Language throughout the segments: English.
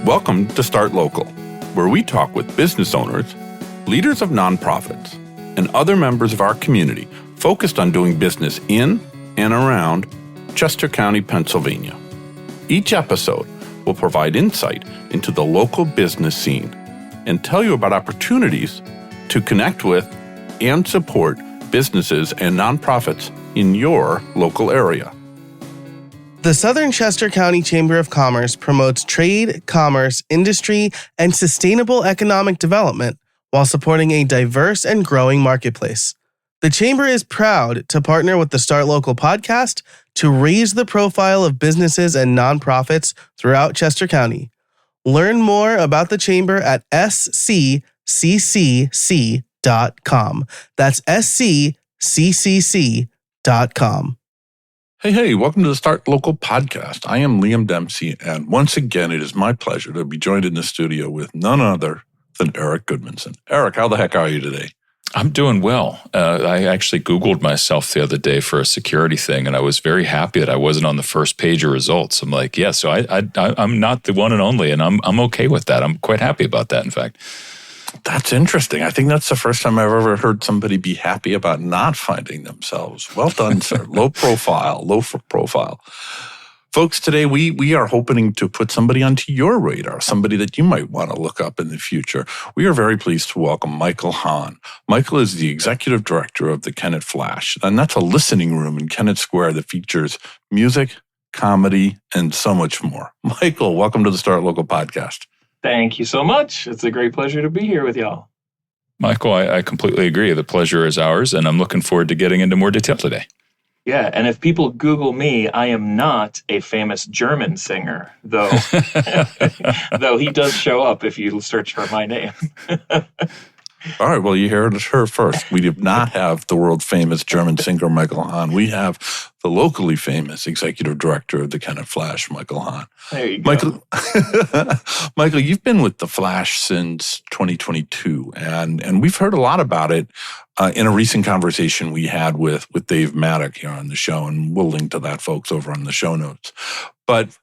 Welcome to Start Local, where we talk with business owners, leaders of nonprofits, and other members of our community focused on doing business in and around Chester County, Pennsylvania. Each episode will provide insight into the local business scene and tell you about opportunities to connect with and support businesses and nonprofits in your local area. The Southern Chester County Chamber of Commerce promotes trade, commerce, industry, and sustainable economic development while supporting a diverse and growing marketplace. The Chamber is proud to partner with the Start Local podcast to raise the profile of businesses and nonprofits throughout Chester County. Learn more about the Chamber at sccc.com. That's sccc.com. Hey, welcome to the Start Local podcast. I am Liam Dempsey, and once again, it is my pleasure to be joined in the studio with none other than Eric Goodmanson. Eric, how the heck are you today? I'm doing well. I actually Googled myself the other day for a security thing, and I was very happy that I wasn't on the first page of results. I'm like, yeah, so I'm not the one and only, and I'm okay with that. I'm quite happy about that, in fact. That's interesting. I think that's the first time I've ever heard somebody be happy about not finding themselves. Well done, sir. Low profile. Folks, today we are hoping to put somebody onto your radar, somebody that you might want to look up in the future. We are very pleased to welcome Michael Hahn. Michael is the executive director of the Kennett Flash, and that's a listening room in Kennett Square that features music, comedy, and so much more. Michael, welcome to the Start Local podcast. Thank you so much. It's a great pleasure to be here with y'all. Michael, I completely agree. The pleasure is ours, and I'm looking forward to getting into more detail today. Yeah, and if people Google me, I am not a famous German singer, though though he does show up if you search for my name. All right, well, you heard it here first. We do not have the world-famous German singer, Michael Hahn. We have the locally famous executive director of the Kennett Flash, Michael Hahn. There you go. Michael, you've been with the Flash since 2022, and we've heard a lot about it in a recent conversation we had with Dave Maddock here on the show, and we'll link to that, folks, over on the show notes. But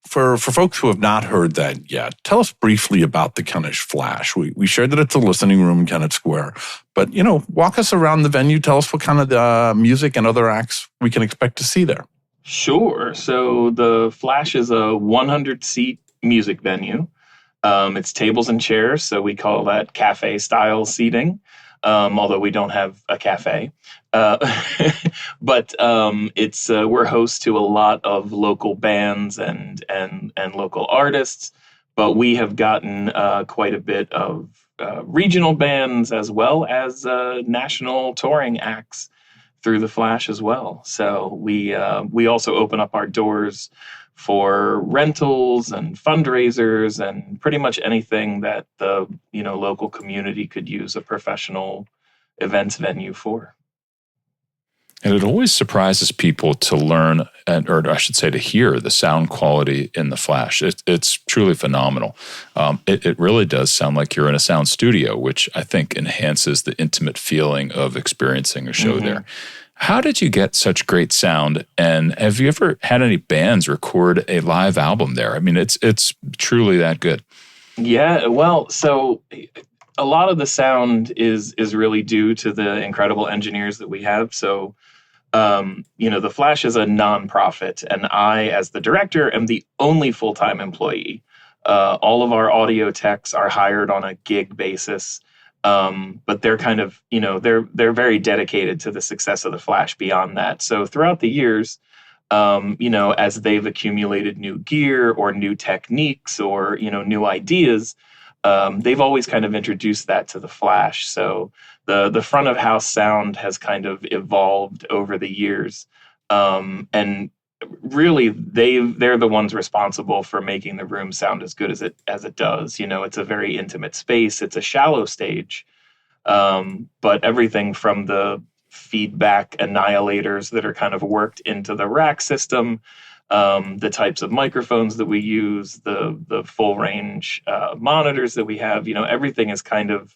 for folks who have not heard that yet, tell us briefly about the Kennett Flash. We shared that it's a listening room in Kennett Square, but, walk us around the venue. Tell us what kind of music and other acts we can expect to see there. Sure. So the Flash is a 100-seat music venue. It's tables and chairs, so we call that cafe-style seating. Although we don't have a cafe. But we're host to a lot of local bands and local artists, but we have gotten quite a bit of regional bands as well as national touring acts through the Flash as well. So we also open up our doors for rentals and fundraisers and pretty much anything that the local community could use a professional events venue for. And it always surprises people to learn, or I should say to hear, the sound quality in the Flash. It's truly phenomenal. It really does sound like you're in a sound studio, which I think enhances the intimate feeling of experiencing a show there. How did you get such great sound? And have you ever had any bands record a live album there? I mean, it's truly that good. Yeah, well, so a lot of the sound is really due to the incredible engineers that we have. So, the Flash is a nonprofit, and I, as the director, am the only full-time employee. All of our audio techs are hired on a gig basis. But they're kind of, they're very dedicated to the success of the Flash beyond that. So throughout the years, as they've accumulated new gear or new techniques or, new ideas, they've always kind of introduced that to the Flash. So the front of house sound has kind of evolved over the years. And really they're the ones responsible for making the room sound as good as it does. It's a very intimate space. It's a shallow stage. But everything from the feedback annihilators that are kind of worked into the rack system, the types of microphones that we use, the full range monitors that we have, everything is kind of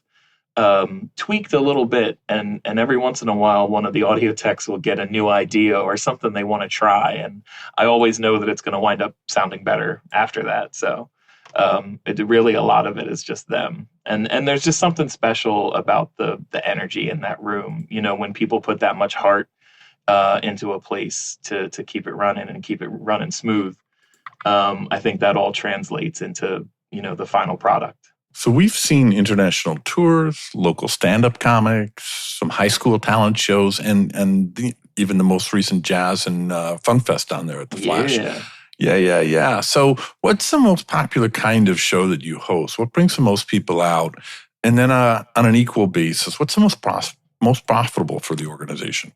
tweaked a little bit, and every once in a while one of the audio techs will get a new idea or something they want to try, and I always know that it's going to wind up sounding better after that. So Really, a lot of it is just them. And there's just something special about the energy in that room. When people put that much heart into a place to keep it running and keep it running smooth, I think that all translates into the final product. So we've seen international tours, local stand-up comics, some high school talent shows, and even the most recent jazz and funk fest down there at the Flash. Yeah. So what's the most popular kind of show that you host? What brings the most people out? And then on an equal basis, what's the most profitable for the organization?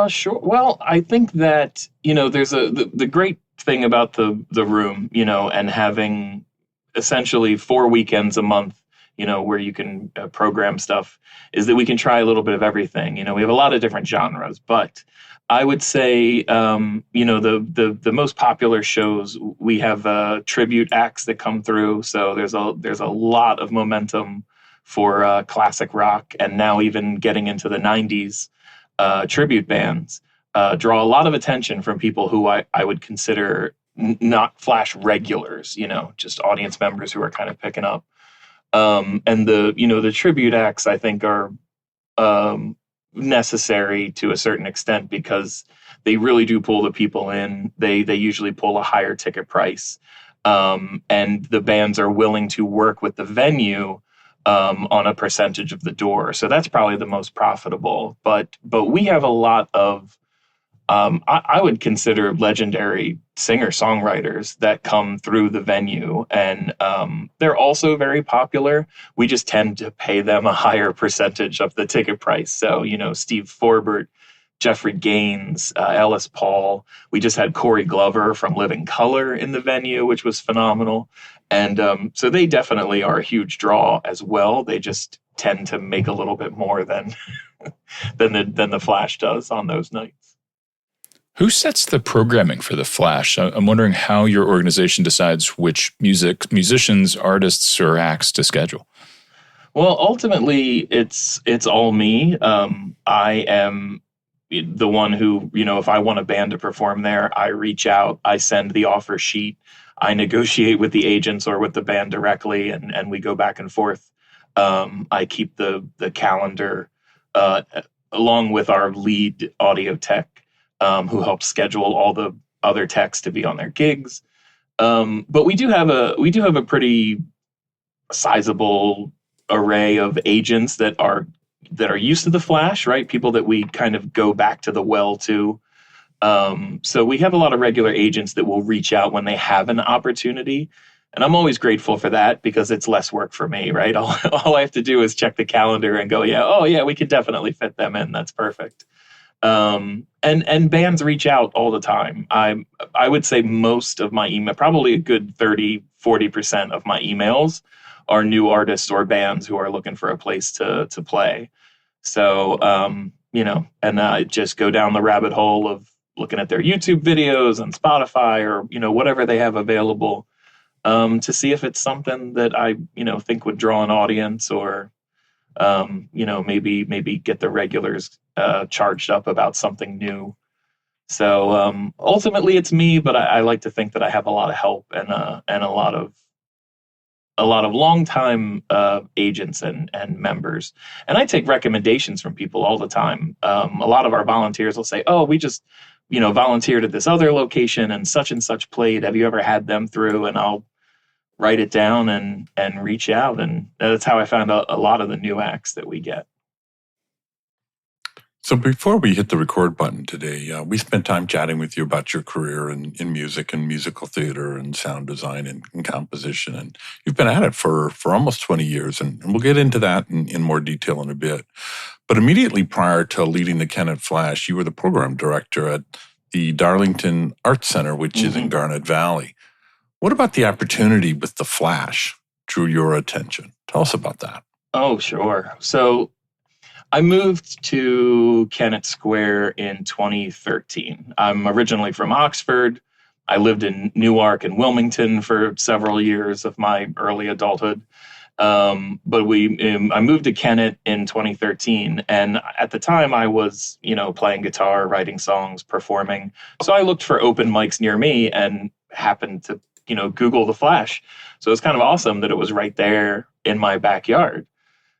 Sure. Well, I think that, there's the great thing about the room, and having essentially 4 weekends a month, where you can program stuff, is that we can try a little bit of everything. We have a lot of different genres, but I would say, the most popular shows, we have tribute acts that come through. So there's a lot of momentum for classic rock, and now even getting into the 90s. Tribute bands draw a lot of attention from people who I would consider not Flash regulars, just audience members who are kind of picking up. And the tribute acts, I think, are necessary to a certain extent because they really do pull the people in. They usually pull a higher ticket price, and the bands are willing to work with the venue on a percentage of the door. So that's probably the most profitable. But we have a lot of, I would consider legendary singer-songwriters that come through the venue. And they're also very popular. We just tend to pay them a higher percentage of the ticket price. So, Steve Forbert, Jeffrey Gaines, Ellis Paul. We just had Corey Glover from Living Colour in the venue, which was phenomenal. And so they definitely are a huge draw as well. They just tend to make a little bit more than the Flash does on those nights. Who sets the programming for the Flash? I'm wondering how your organization decides which musicians, artists, or acts to schedule. Well, ultimately, it's all me. I am the one who, if I want a band to perform there, I reach out, I send the offer sheet, I negotiate with the agents or with the band directly, and we go back and forth. I keep the calendar along with our lead audio tech, who helps schedule all the other techs to be on their gigs. But we do have a pretty sizable array of agents that are used to the Flash, right? People that we kind of go back to the well to. So we have a lot of regular agents that will reach out when they have an opportunity. And I'm always grateful for that because it's less work for me, right? All I have to do is check the calendar and go, we could definitely fit them in. That's perfect. And bands reach out all the time. I would say most of my email, probably a good 30-40% of my emails are new artists or bands who are looking for a place to play. So, and I just go down the rabbit hole of looking at their YouTube videos and Spotify or, whatever they have available, to see if it's something that I, think would draw an audience or, maybe get the regulars charged up about something new. So ultimately it's me, but I like to think that I have a lot of help and a lot of longtime agents and members. And I take recommendations from people all the time. A lot of our volunteers will say, oh, we just, volunteered at this other location and such played. Have you ever had them through? And I'll write it down and reach out. And that's how I found out a lot of the new acts that we get. So before we hit the record button today, we spent time chatting with you about your career in music and musical theater and sound design and composition. And you've been at it for almost 20 years. And we'll get into that in more detail in a bit. But immediately prior to leading the Kennett Flash, you were the program director at the Darlington Arts Center, which is in Garnet Valley. What about the opportunity with the Flash drew your attention? Tell us about that. Oh, sure. So I moved to Kennett Square in 2013. I'm originally from Oxford. I lived in Newark and Wilmington for several years of my early adulthood. But I moved to Kennett in 2013. And at the time I was, playing guitar, writing songs, performing. So I looked for open mics near me and happened to Google the Flash. So it's kind of awesome that it was right there in my backyard.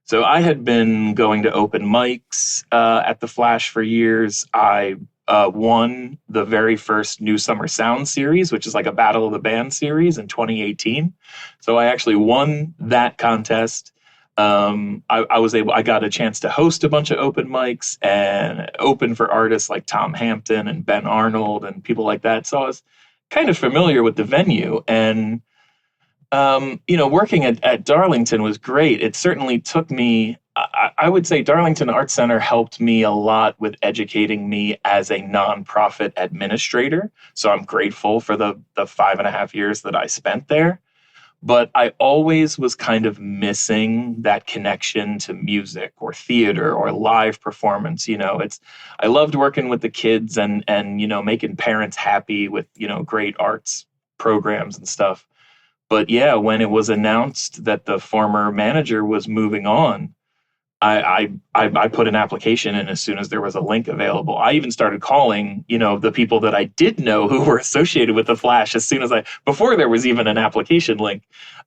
So I had been going to open mics at the Flash for years. I won the very first New Summer Sound series, which is like a Battle of the Band series in 2018. So I actually won that contest. I got a chance to host a bunch of open mics and open for artists like Tom Hampton and Ben Arnold and people like that. So I was kind of familiar with the venue, and working at Darlington was great. It certainly took me, I would say Darlington Arts Center helped me a lot with educating me as a nonprofit administrator. So I'm grateful for the 5.5 years that I spent there. But I always was kind of missing that connection to music or theater or live performance. I loved working with the kids and making parents happy with, great arts programs and stuff. But yeah, when it was announced that the former manager was moving on, I put an application in as soon as there was a link available. I even started calling, the people that I did know who were associated with the Flash before there was even an application link.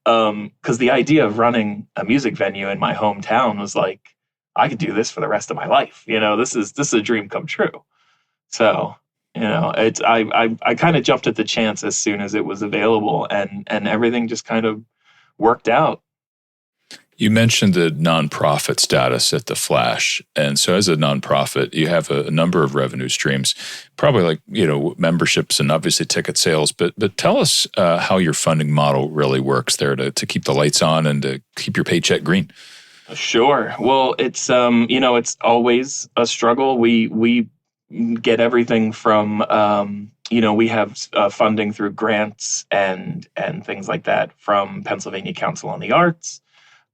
Because the idea of running a music venue in my hometown was like, I could do this for the rest of my life. This is a dream come true. So, I kind of jumped at the chance as soon as it was available, and everything just kind of worked out. You mentioned the nonprofit status at the Flash. And so as a nonprofit, you have a number of revenue streams, probably like, memberships and obviously ticket sales. But tell us how your funding model really works there to keep the lights on and to keep your paycheck green. Sure. Well, it's, it's always a struggle. We get everything from, we have funding through grants and things like that from Pennsylvania Council on the Arts.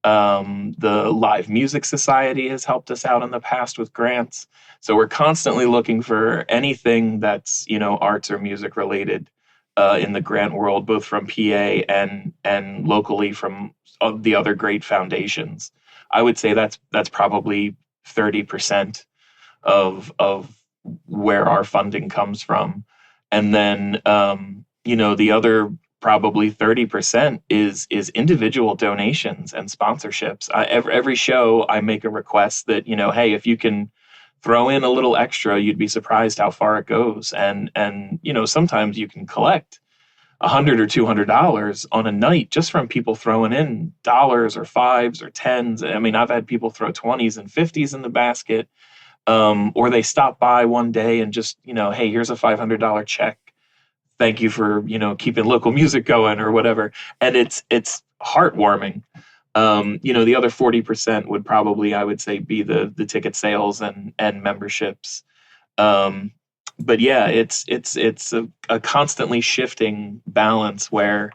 The Live Music Society has helped us out in the past with grants. So we're constantly looking for anything that's, arts or music related in the grant world, both from PA and locally from the other great foundations. I would say that's probably 30% of where our funding comes from. And then, the other probably 30% is individual donations and sponsorships. Every show I make a request that, hey, if you can throw in a little extra, you'd be surprised how far it goes. And sometimes you can collect $100 or $200 on a night just from people throwing in dollars or fives or tens. I mean, I've had people throw 20s and 50s in the basket, or they stop by one day and just, hey, here's a $500 check. Thank you for, keeping local music going or whatever. And it's heartwarming. The other 40% would probably, I would say, be the ticket sales and memberships. But yeah, it's a constantly shifting balance where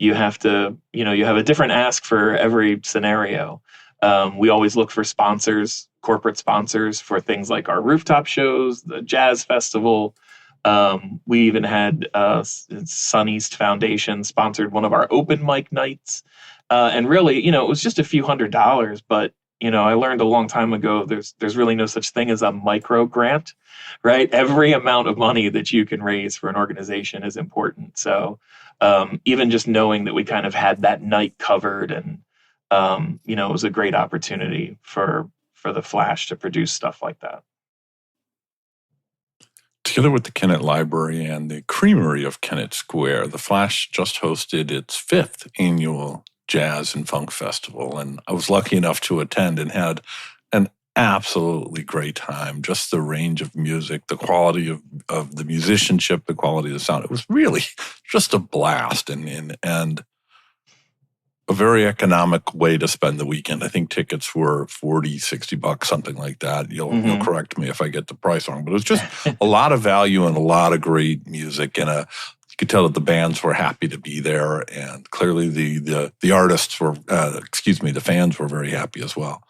you have to, you have a different ask for every scenario. We always look for sponsors, corporate sponsors for things like our rooftop shows, the jazz festival. We even had Sun East Foundation sponsored one of our open mic nights. And really, it was just a few $100s, but I learned a long time ago, there's really no such thing as a micro grant, right? Every amount of money that you can raise for an organization is important. So even just knowing that we kind of had that night covered and, it was a great opportunity for the Flash to produce stuff like that. Together with the Kennett Library and the Creamery of Kennett Square, the Flash just hosted its 5th annual Jazz and Funk Festival, and I was lucky enough to attend and had an absolutely great time. Just the range of music, the quality of the musicianship, the quality of the sound. It was really just a blast and a very economic way to spend the weekend. I think tickets were $40, $60, something like that. You'll correct me if I get the price wrong, but it was just a lot of value and a lot of great music, and you could tell that the bands were happy to be there, and clearly the artists were, the fans were very happy as well.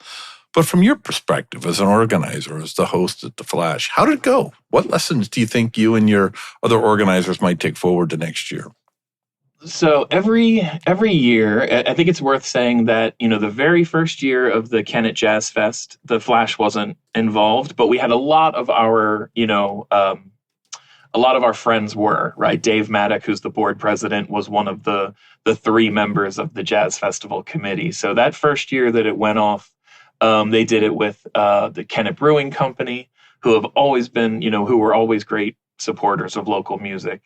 But from your perspective as an organizer, as the host at the Flash, how did it go? What lessons do you think you and your other organizers might take forward to next year? So every year, I think it's worth saying that, the very first year of the Kennett Jazz Fest, the Flash wasn't involved, but we had a lot of our a lot of our friends were, right? Dave Maddock, who's the board president, was one of the three members of the Jazz Festival committee. So that first year that it went off, they did it with the Kennett Brewing Company, who have always been, who were always great supporters of local music.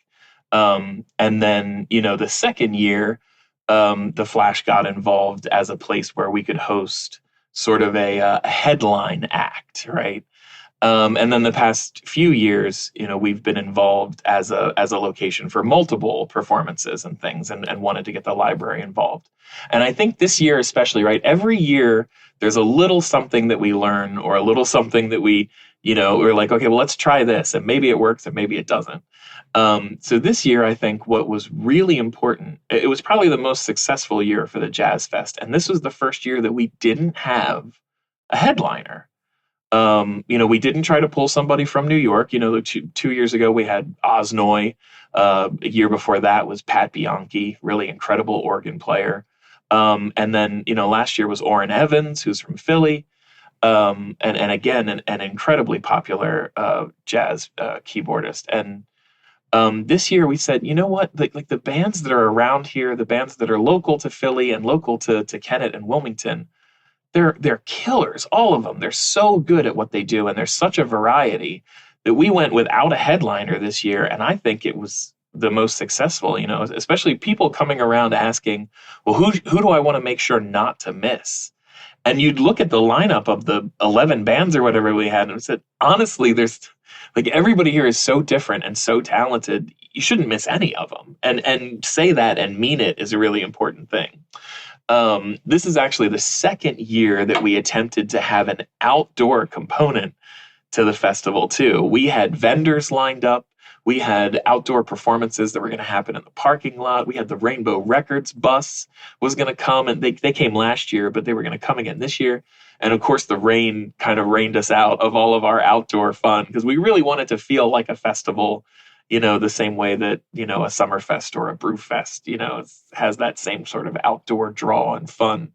And then, the second year, the Flash got involved as a place where we could host sort of a headline act, right? And then the past few years, we've been involved as a location for multiple performances and things, and wanted to get the library involved. And I think this year especially, right? Every year there's a little something that we learn, or a little something that we're like, okay, well, let's try this, and maybe it works and maybe it doesn't. So this year, I think what was really important, it was probably the most successful year for the Jazz Fest. And this was the first year that we didn't have a headliner. We didn't try to pull somebody from New York. Two years ago, we had Osnoy. A year before that was Pat Bianchi, really incredible organ player. And then, last year was Orrin Evans, who's from Philly. And again, an incredibly popular jazz keyboardist. And this year we said, you know what, like the bands that are around here, the bands that are local to Philly and local to Kennett and Wilmington, they're killers, all of them. They're so good at what they do, and there's such a variety that we went without a headliner this year, and I think it was the most successful, especially people coming around asking, well, who do I want to make sure not to miss? And you'd look at the lineup of the 11 bands or whatever we had, and said, honestly, there's like everybody here is so different and so talented, you shouldn't miss any of them. And say that and mean it is a really important thing. This is actually the second year that we attempted to have an outdoor component to the festival too. We had vendors lined up. We had outdoor performances that were going to happen in the parking lot. We had the Rainbow Records bus was going to come, and they came last year, but they were going to come again this year. And of course, the rain kind of rained us out of all of our outdoor fun, because we really wanted to feel like a festival, the same way that, a Summerfest or a Brewfest, has that same sort of outdoor draw and fun.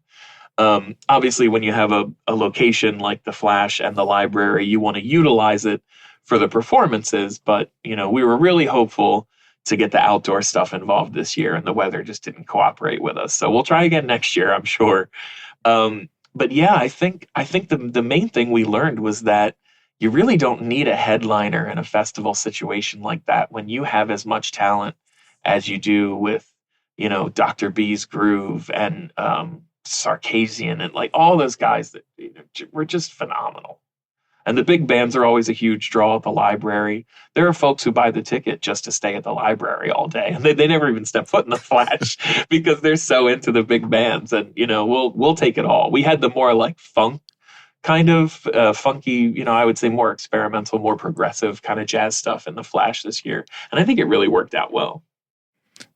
Obviously, when you have a location like the Flash and the library, you want to utilize it for the performances, but, we were really hopeful to get the outdoor stuff involved this year, and the weather just didn't cooperate with us. So we'll try again next year, I'm sure. But yeah, I think the main thing we learned was that you really don't need a headliner in a festival situation like that when you have as much talent as you do with, Dr. B's Groove and Sarkisian and like all those guys that were just phenomenal. And the big bands are always a huge draw at the library. There are folks who buy the ticket just to stay at the library all day, and they never even step foot in the Flash because they're so into the big bands. And we'll take it all. We had the more like funk kind of funky, I would say more experimental, more progressive kind of jazz stuff in the Flash this year, and I think it really worked out well.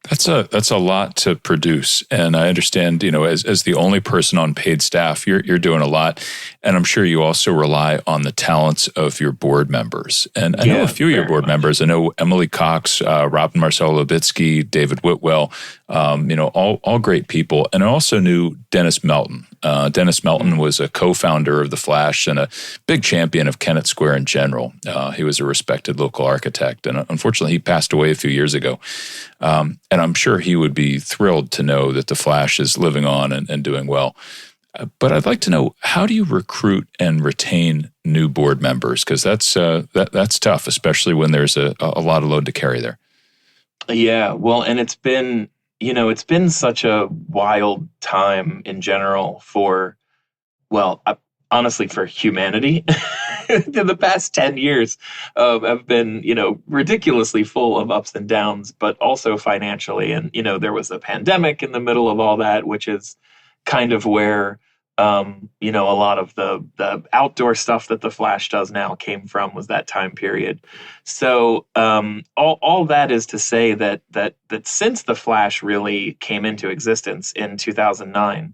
That's a lot to produce, and I understand, as the only person on paid staff, you're doing a lot, and I'm sure you also rely on the talents of your board members. And I know a few of your board members. I know Emily Cox, Robin Marcel Lubitsky, David Whitwell, all great people, and I also knew Dennis Melton. Dennis Melton was a co-founder of the Flash and a big champion of Kennett Square in general. He was a respected local architect, and unfortunately, he passed away a few years ago. And I'm sure he would be thrilled to know that the Flash is living on and doing well. But I'd like to know, how do you recruit and retain new board members? Because that's tough, especially when there's a lot of load to carry there. Yeah, well, and it's been such a wild time in general honestly, for humanity. The past 10 years have been, ridiculously full of ups and downs, but also financially. And, there was a pandemic in the middle of all that, which is kind of where, a lot of the outdoor stuff that the Flash does now came from, was that time period. So all that is to say that since the Flash really came into existence in 2009,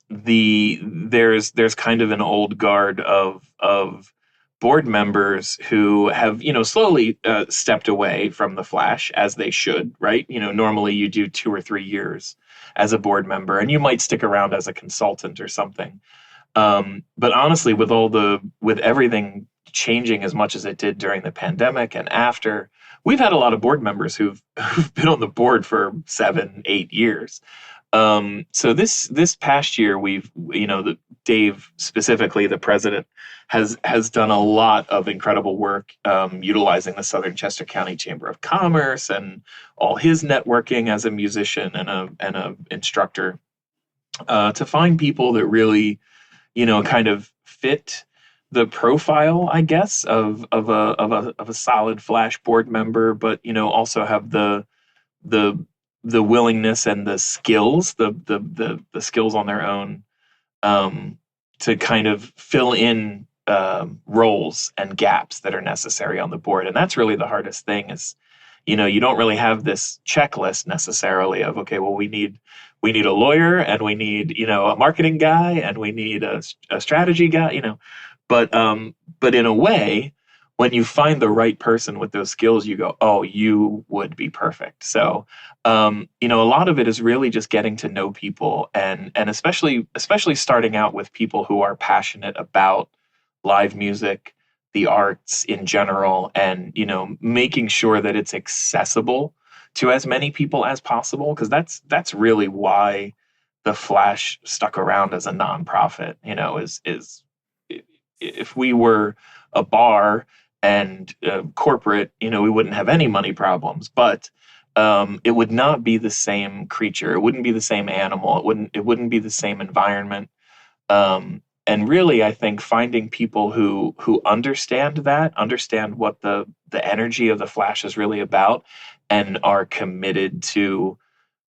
there's kind of an old guard of board members who have slowly stepped away from the Flash, as they should, right? Normally you do 2 or 3 years as a board member, and you might stick around as a consultant or something. But honestly, with everything changing as much as it did during the pandemic and after. We've had a lot of board members who've been on the board for 7, 8 years. So this past year, Dave specifically, the president, has done a lot of incredible work utilizing the Southern Chester County Chamber of Commerce and all his networking as a musician and a instructor to find people that really, kind of fit the profile, I guess, of a solid Flash board member, but also have the willingness and the skills, the skills on their own, to kind of fill in roles and gaps that are necessary on the board. And that's really the hardest thing is, you don't really have this checklist necessarily of, okay, well, we need a lawyer and we need, a marketing guy and we need a strategy guy, but in a way, when you find the right person with those skills, you go, oh, you would be perfect. So, a lot of it is really just getting to know people and especially starting out with people who are passionate about live music, the arts in general, and, making sure that it's accessible to as many people as possible. Because that's really why the Flash stuck around as a nonprofit, is if we were a bar and corporate, we wouldn't have any money problems, but it would not be the same creature. It wouldn't be the same animal. It wouldn't be the same environment. And really, I think finding people who understand what the energy of the Flash is really about and are committed to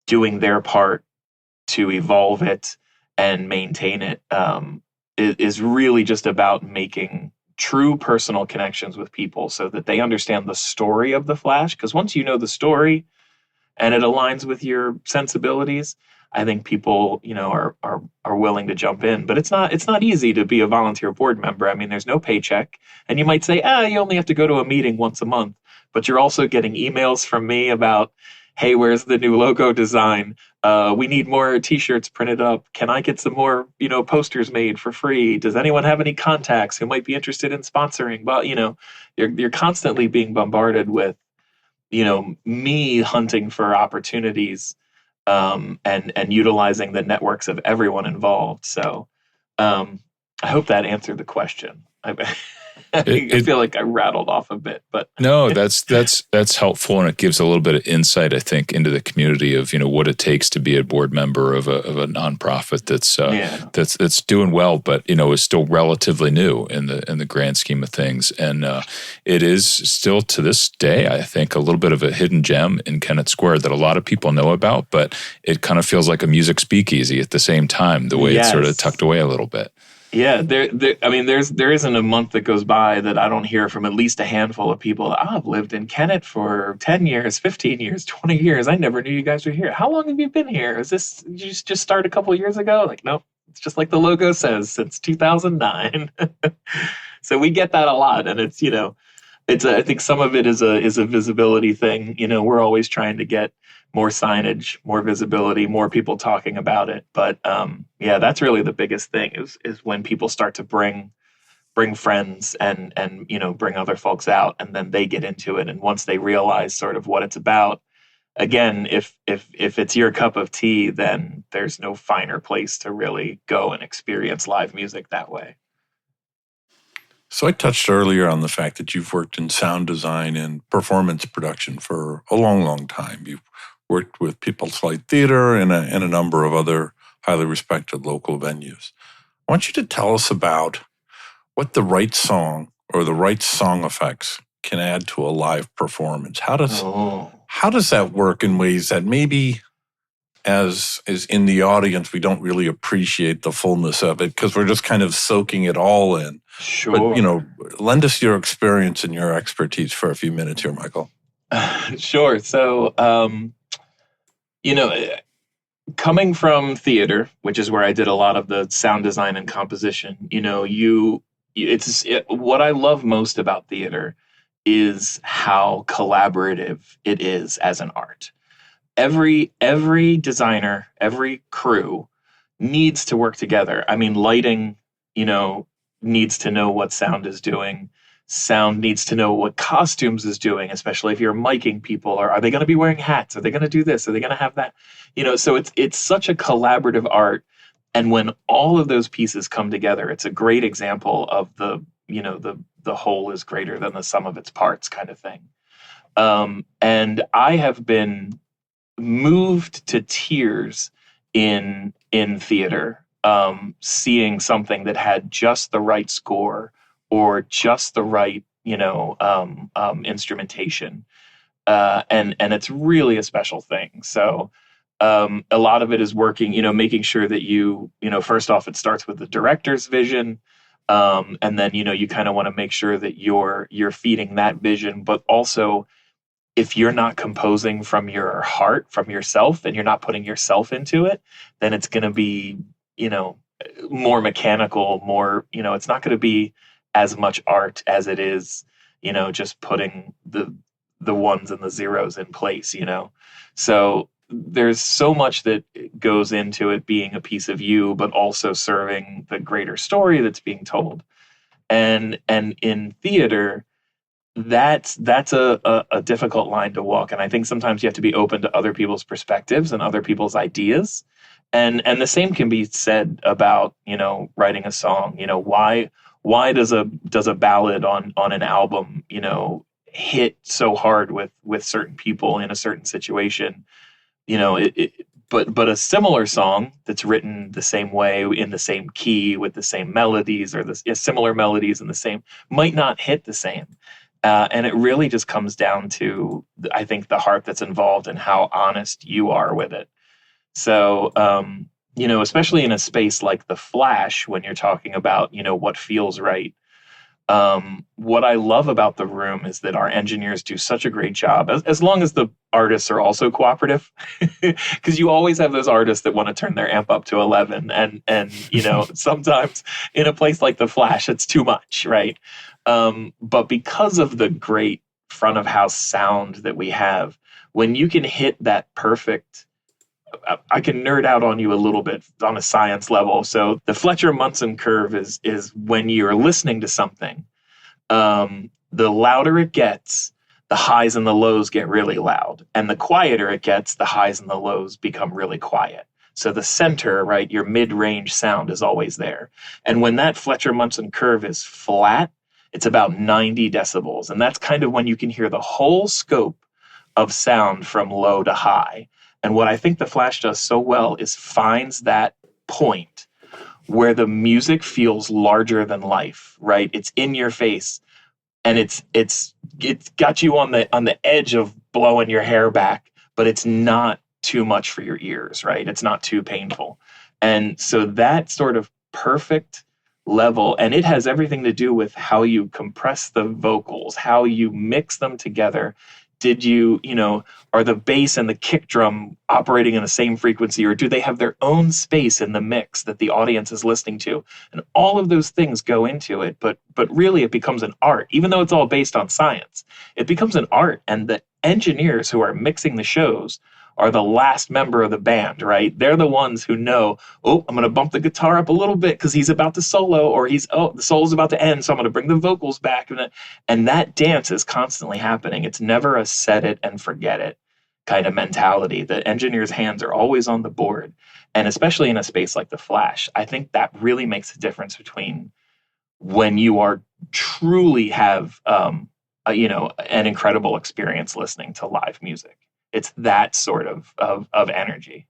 doing their part to evolve it and maintain it, is really just about making true personal connections with people so that they understand the story of the Flash. Because once you know the story and it aligns with your sensibilities, I think people, are willing to jump in. But it's not easy to be a volunteer board member. I mean, there's no paycheck, and you might say, you only have to go to a meeting once a month. But you're also getting emails from me about, hey, where's the new logo design? We need more T-shirts printed up. Can I get some more, posters made for free? Does anyone have any contacts who might be interested in sponsoring? But, you're constantly being bombarded with, me hunting for opportunities, and utilizing the networks of everyone involved. So I hope that answered the question. I feel like I rattled off a bit, but no, that's helpful, and it gives a little bit of insight, I think, into the community of what it takes to be a board member of a nonprofit that's doing well, but is still relatively new in the grand scheme of things, and it is still to this day, I think, a little bit of a hidden gem in Kennett Square that a lot of people know about, but it kind of feels like a music speakeasy at the same time, the way it's sort of tucked away a little bit. Yeah, there isn't a month that goes by that I don't hear from at least a handful of people. I've lived in Kennett for 10 years, 15 years, 20 years. I never knew you guys were here. How long have you been here? Did you just start a couple of years ago? Like, nope, it's just like the logo says, since 2009. So we get that a lot, and it's I think some of it is a visibility thing. We're always trying to get more signage, more visibility, more people talking about it. But that's really the biggest thing is when people start to bring friends and bring other folks out, and then they get into it. And once they realize sort of what it's about, again, if it's your cup of tea, then there's no finer place to really go and experience live music that way. So I touched earlier on the fact that you've worked in sound design and performance production for a long, long time. You've worked with People's Light Theater and a number of other highly respected local venues. I want you to tell us about what the right song or the right song effects can add to a live performance. How does that work in ways that maybe as in the audience, we don't really appreciate the fullness of it because we're just kind of soaking it all in. Sure. But, lend us your experience and your expertise for a few minutes here, Michael. Sure. So, coming from theater, which is where I did a lot of the sound design and composition, what I love most about theater is how collaborative it is as an art. Every designer, every crew needs to work together. I mean, lighting, needs to know what sound is doing. Sound needs to know what costumes is doing, especially if you're miking people. Or are they going to be wearing hats? Are they going to do this? Are they going to have that? So it's such a collaborative art. And when all of those pieces come together, it's a great example of the whole is greater than the sum of its parts kind of thing. And I have been moved to tears in theater, seeing something that had just the right score or just the right, instrumentation. And it's really a special thing. So a lot of it is working, making sure that first off, it starts with the director's vision. And then, you kind of want to make sure that you're feeding that vision, but also if you're not composing from your heart, from yourself, and you're not putting yourself into it, then it's going to be, more mechanical, more, it's not going to be as much art as it is, just putting the ones and the zeros in place, So there's so much that goes into it being a piece of you, but also serving the greater story that's being told. And in theater, that's a difficult line to walk. And I think sometimes you have to be open to other people's perspectives and other people's ideas. And the same can be said about, writing a song. Why does a ballad on an album, hit so hard with certain people in a certain situation? But a similar song that's written the same way, in the same key, with the same melodies, or similar melodies in the same, might not hit the same. And it really just comes down to, I think, the heart that's involved and how honest you are with it. So, especially in a space like the Flash, when you're talking about, what feels right. What I love about the room is that our engineers do such a great job, as long as the artists are also cooperative, because you always have those artists that want to turn their amp up to 11. And sometimes in a place like the Flash, it's too much, right? But because of the great front of house sound that we have, when you can hit that perfect, I can nerd out on you a little bit on a science level. So the Fletcher-Munson curve is when you're listening to something, the louder it gets, the highs and the lows get really loud. And the quieter it gets, the highs and the lows become really quiet. So the center, right, your mid-range sound is always there. And when that Fletcher-Munson curve is flat, it's about 90 decibels. And that's kind of when you can hear the whole scope of sound from low to high. And what I think the Flash does so well is finds that point where the music feels larger than life, right? It's in your face, and it's got you on the edge of blowing your hair back, but it's not too much for your ears, right? It's not too painful. And so that sort of perfect level, and it has everything to do with how you compress the vocals, how you mix them together. Did are the bass and the kick drum operating in the same frequency, or do they have their own space in the mix that the audience is listening to? And all of those things go into it, but really it becomes an art. Even though it's all based on science, it becomes an art, and the engineers who are mixing the shows are the last member of the band, right? They're the ones who know, I'm going to bump the guitar up a little bit because he's about to solo, or the solo's about to end, so I'm going to bring the vocals back. And that dance is constantly happening. It's never a set it and forget it kind of mentality. The engineers' hands are always on the board. And especially in a space like the Flash, I think that really makes a difference between when you are truly have, an incredible experience listening to live music. It's that sort of energy.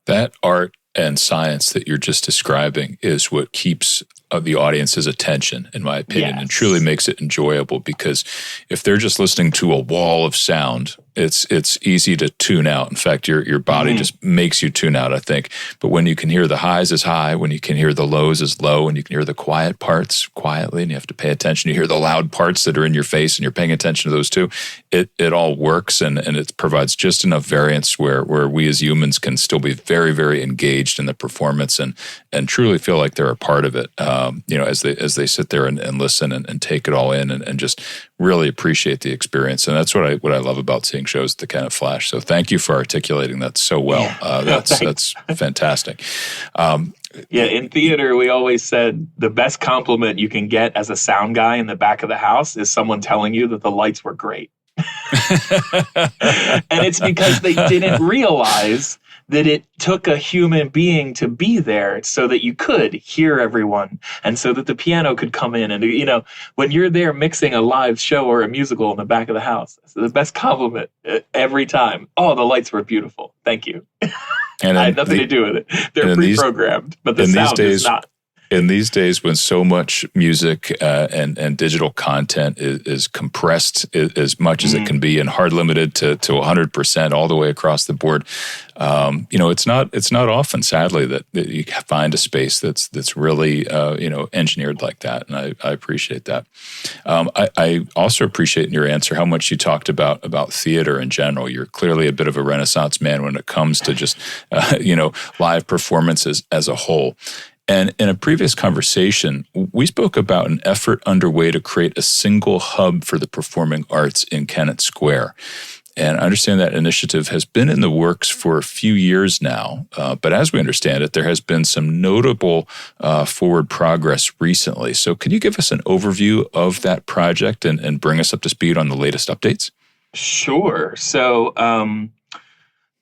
That art and science that you're just describing is what keeps the audience's attention, in my opinion, Yes. and truly makes it enjoyable, because if they're just listening to a wall of sound, it's easy to tune out. In fact, your body just makes you tune out, I think. But when you can hear the highs as high, when you can hear the lows as low, and you can hear the quiet parts quietly, and you have to pay attention, you hear the loud parts that are in your face, and you're paying attention to those too, it all works, and it provides just enough variance where we as humans can still be very, very engaged in the performance and truly feel like they're a part of it. as they sit there and listen and take it all in and just really appreciate the experience. And that's what I love about seeing shows at the Kennett Flash. So thank you for articulating that so well. That's fantastic. In theater, we always said the best compliment you can get as a sound guy in the back of the house is someone telling you that the lights were great. And it's because they didn't realize that it took a human being to be there so that you could hear everyone and so that the piano could come in. And, when you're there mixing a live show or a musical in the back of the house, it's the best compliment every time. Oh, the lights were beautiful. Thank you. And I had nothing to do with it. They're pre-programmed, but the sound is not. In these days, when so much music and digital content is compressed as much as it can be and hard limited to 100% all the way across the board, it's not often, sadly, that you find a space that's really engineered like that, and I appreciate that. I also appreciate in your answer how much you talked about theater in general. You're clearly a bit of a Renaissance man when it comes to just live performances as a whole. And in a previous conversation, we spoke about an effort underway to create a single hub for the performing arts in Kennett Square. And I understand that initiative has been in the works for a few years now. But as we understand it, there has been some notable forward progress recently. So can you give us an overview of that project and bring us up to speed on the latest updates? Sure. So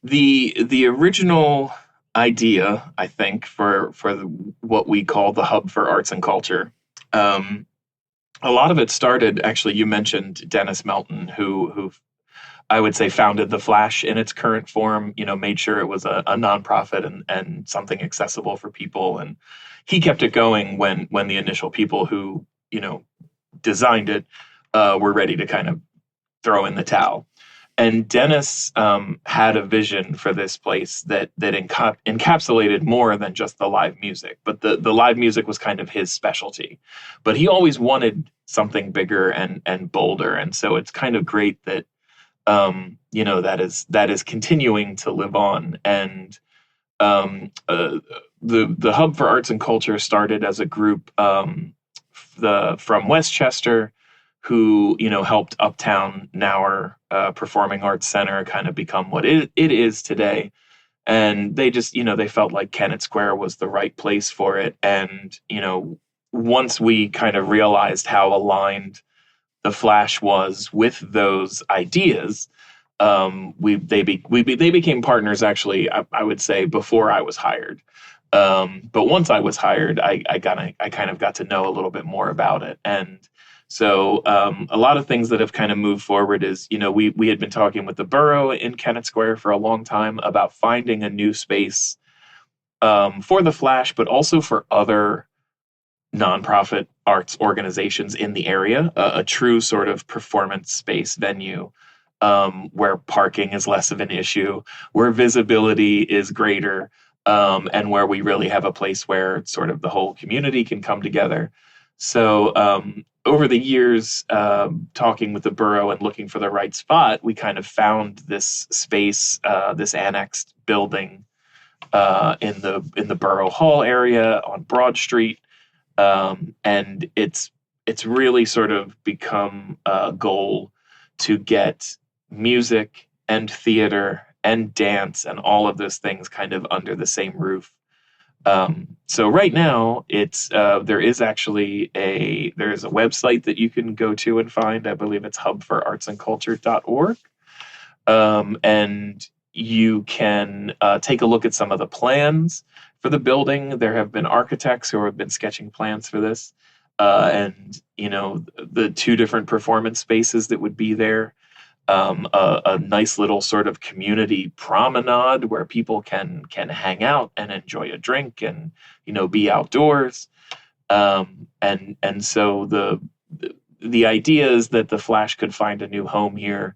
the original idea, I think, for what we call the Hub for Arts and Culture. A lot of it started, actually, you mentioned Dennis Melton, who I would say founded the Flash in its current form, made sure it was a nonprofit and something accessible for people. And he kept it going when the initial people who, designed it were ready to kind of throw in the towel. And Dennis had a vision for this place that encapsulated more than just the live music. But the live music was kind of his specialty. But he always wanted something bigger and bolder. And so it's kind of great that that is continuing to live on. And the Hub for Arts and Culture started as a group from Westchester, who, helped Uptown Nauer Performing Arts Center kind of become what it is today. And they just, they felt like Kennett Square was the right place for it. And, once we kind of realized how aligned the Flash was with those ideas, they became partners, actually, I would say, before I was hired. But once I was hired, I kind of got to know a little bit more about it. And so a lot of things that have kind of moved forward is, we had been talking with the borough in Kennett Square for a long time about finding a new space for the Flash, but also for other nonprofit arts organizations in the area, a true sort of performance space venue where parking is less of an issue, where visibility is greater, and where we really have a place where sort of the whole community can come together. So over the years, talking with the borough and looking for the right spot, we kind of found this space, this annexed building in the Borough Hall area on Broad Street, and it's really sort of become a goal to get music and theater and dance and all of those things kind of under the same roof. So right now, there is a website that you can go to and find. I believe it's hubforartsandculture.org. And you can take a look at some of the plans for the building. There have been architects who have been sketching plans for this, and the two different performance spaces that would be there. A nice little sort of community promenade where people can hang out and enjoy a drink and be outdoors. And so the idea is that the Flash could find a new home here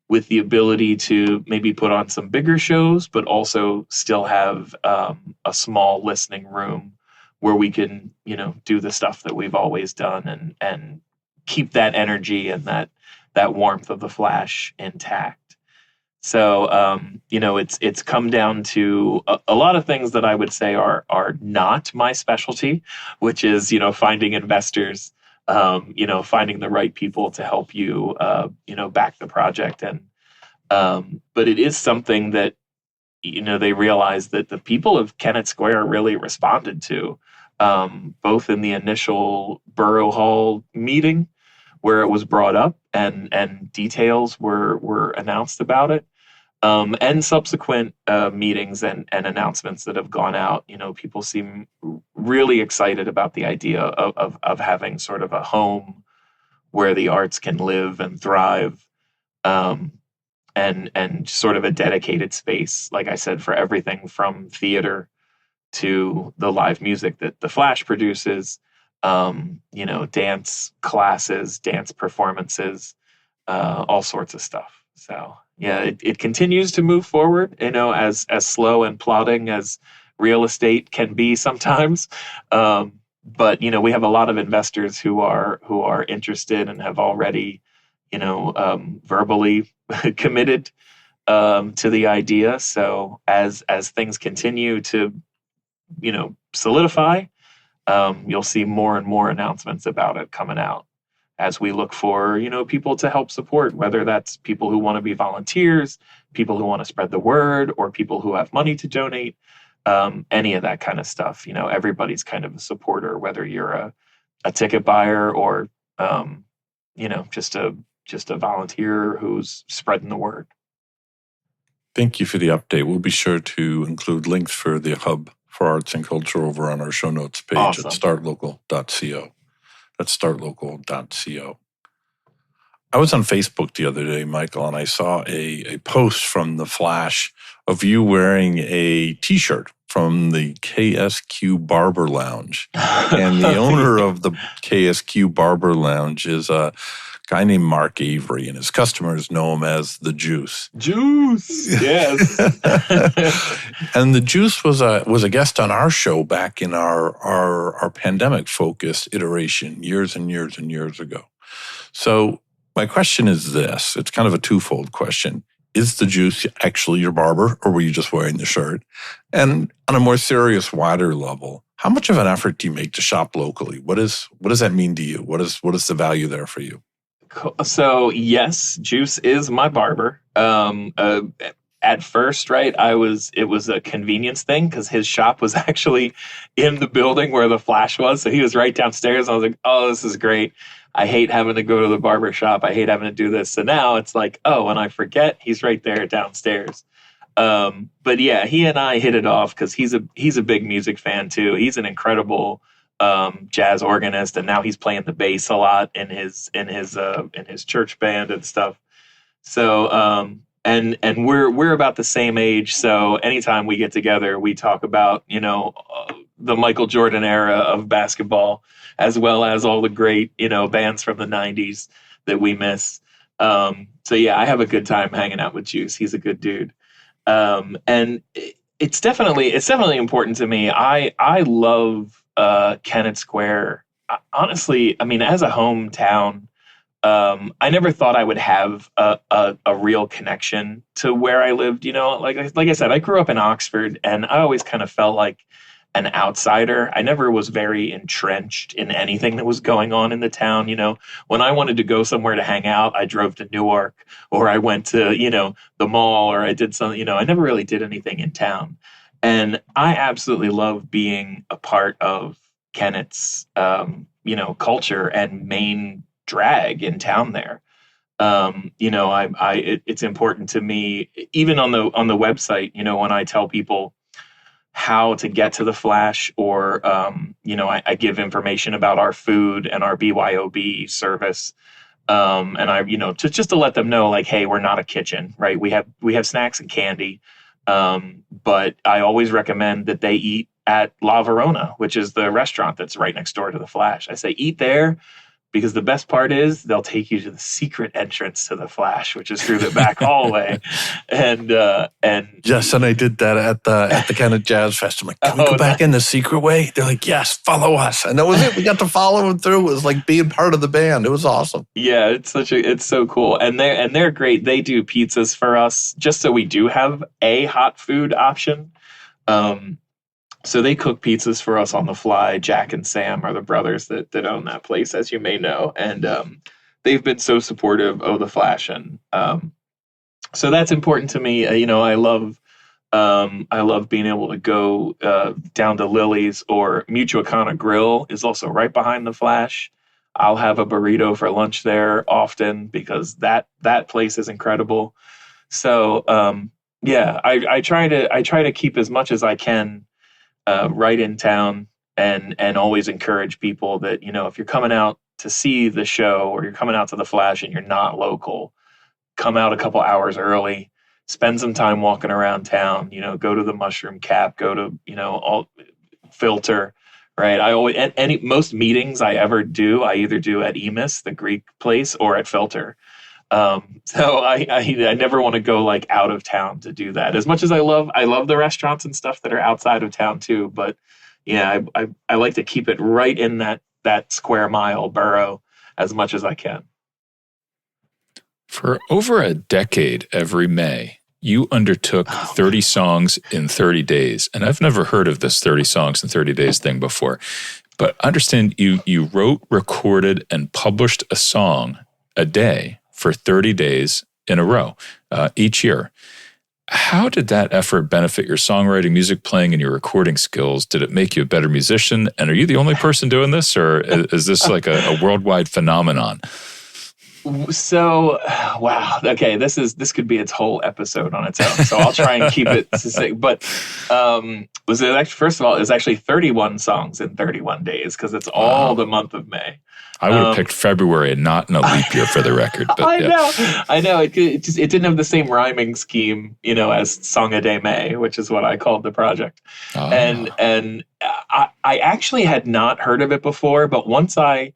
with the ability to maybe put on some bigger shows, but also still have a small listening room where we can do the stuff that we've always done and keep that energy and that warmth of the Flash intact. So, it's come down to a lot of things that I would say are not my specialty, which is, finding investors, finding the right people to help you, back the project. But it is something that, they realized that the people of Kennett Square really responded to, both in the initial Borough Hall meeting where it was brought up and details were announced about it, and subsequent meetings and announcements that have gone out. People seem really excited about the idea of having sort of a home where the arts can live and thrive. And sort of a dedicated space, like I said, for everything from theater to the live music that the Flash produces, dance classes, dance performances, all sorts of stuff. So yeah, it continues to move forward, as slow and plodding as real estate can be sometimes. But we have a lot of investors who are interested and have already, verbally committed to the idea. So as things continue to, solidify, you'll see more and more announcements about it coming out as we look for, people to help support, whether that's people who want to be volunteers, people who want to spread the word, or people who have money to donate, any of that kind of stuff. Everybody's kind of a supporter, whether you're a ticket buyer or, just a volunteer who's spreading the word. Thank you for the update. We'll be sure to include links for the Hub for Arts and Culture over on our show notes page Awesome. at startlocal.co. That's startlocal.co. I was on Facebook the other day, Michael, and I saw a post from the Flash of you wearing a T-shirt from the KSQ Barber Lounge. And the owner of the KSQ Barber Lounge is a guy named Mark Avery, and his customers know him as the Juice. Juice, yes. And the Juice was a guest on our show back in our pandemic-focused iteration years and years and years ago. So my question is this. It's kind of a twofold question. Is the Juice actually your barber, or were you just wearing the shirt? And on a more serious, wider level, how much of an effort do you make to shop locally? What does that mean to you? What is the value there for you? So yes, Juice is my barber. At first, right, it was a convenience thing because his shop was actually in the building where the Flash was. So he was right downstairs. I was like, oh, this is great. I hate having to go to the barber shop. I hate having to do this. So now it's like, oh, when I forget, he's right there downstairs. But yeah, he and I hit it off because he's a big music fan too. He's an incredible jazz organist, and now he's playing the bass a lot in his church band and stuff. So and we're about the same age. So anytime we get together, we talk about the Michael Jordan era of basketball, as well as all the great bands from the 90s that we miss. So yeah, I have a good time hanging out with Juice. He's a good dude. And it's definitely important to me. I love Kennett Square. Honestly, I mean, as a hometown, I never thought I would have a real connection to where I lived. Like I said, I grew up in Oxford, and I always kind of felt like an outsider. I never was very entrenched in anything that was going on in the town. When I wanted to go somewhere to hang out, I drove to Newark, or I went to, the mall, or I did something, I never really did anything in town. And I absolutely love being a part of Kennett's, culture and main drag in town there. It's important to me, even on the website, when I tell people how to get to the Flash, or I give information about our food and our BYOB service, and I just to let them know, like, hey, we're not a kitchen, right? We have snacks and candy, but I always recommend that they eat at La Verona, which is the restaurant that's right next door to the Flash. I say eat there, because the best part is they'll take you to the secret entrance to the Flash, which is through the back hallway. And yes, and I did that at the Kennett Jazz Fest. I'm like, can we go back in the secret way? They're like, yes, follow us. And that was it. We got to follow them through. It was like being part of the band. It was awesome. Yeah, it's so cool. And they're great. They do pizzas for us just so we do have a hot food option. So they cook pizzas for us on the fly. Jack and Sam are the brothers that own that place, as you may know. And they've been so supportive of the Flash. And so that's important to me. I love being able to go down to Lily's, or Michoacana Grill is also right behind the Flash. I'll have a burrito for lunch there often because that place is incredible. So I try to keep as much as I can right in town, and always encourage people that, if you're coming out to see the show or you're coming out to the Flash and you're not local, come out a couple hours early, spend some time walking around town, go to the Mushroom Cap, go to, all Filter, right? I always, most meetings I ever do, I either do at Emis, the Greek place, or at Filter. So I never want to go like out of town to do that. As much as I love the restaurants and stuff that are outside of town too. But yeah, I like to keep it right in that square mile borough as much as I can. For over a decade, every May, you undertook 30 songs in 30 days. And I've never heard of this 30 songs in 30 days thing before. But understand you wrote, recorded, and published a song a day for 30 days in a row each year. How did that effort benefit your songwriting, music playing, and your recording skills? Did it make you a better musician? And are you the only person doing this, or is this like a worldwide phenomenon? So, wow. Okay, this could be its whole episode on its own. So I'll try and keep it succinct. But first of all, it was actually 31 songs in 31 days because it's all the month of May. I would have picked February and not in a leap year for the record. But I know. It didn't have the same rhyming scheme, as Song a Day May, which is what I called the project. Oh. And I actually had not heard of it before, but once I